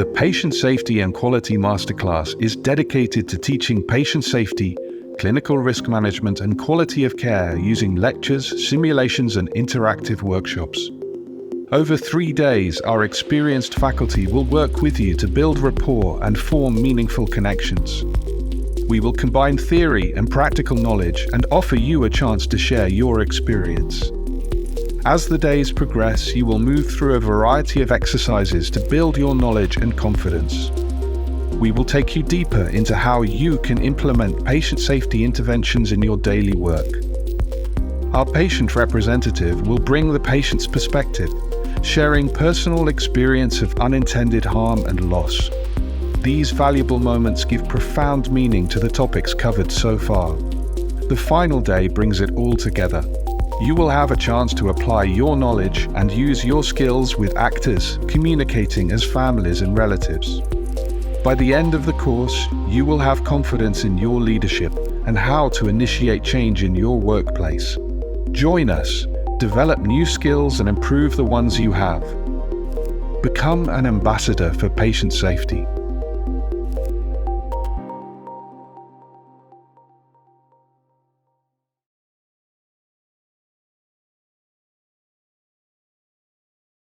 The Patient Safety and Quality Masterclass is dedicated to teaching patient safety, clinical risk management, and quality of care using lectures, simulations, and interactive workshops. Over 3 days, our experienced faculty will work with you to build rapport and form meaningful connections. We will combine theory and practical knowledge and offer you a chance to share your experience. As the days progress, you will move through a variety of exercises to build your knowledge and confidence. We will take you deeper into how you can implement patient safety interventions in your daily work. Our patient representative will bring the patient's perspective, sharing personal experience of unintended harm and loss. These valuable moments give profound meaning to the topics covered so far. The final day brings it all together. You will have a chance to apply your knowledge and use your skills with actors, communicating as families and relatives. By the end of the course, you will have confidence in your leadership and how to initiate change in your workplace. Join us, develop new skills and improve the ones you have. Become an ambassador for patient safety.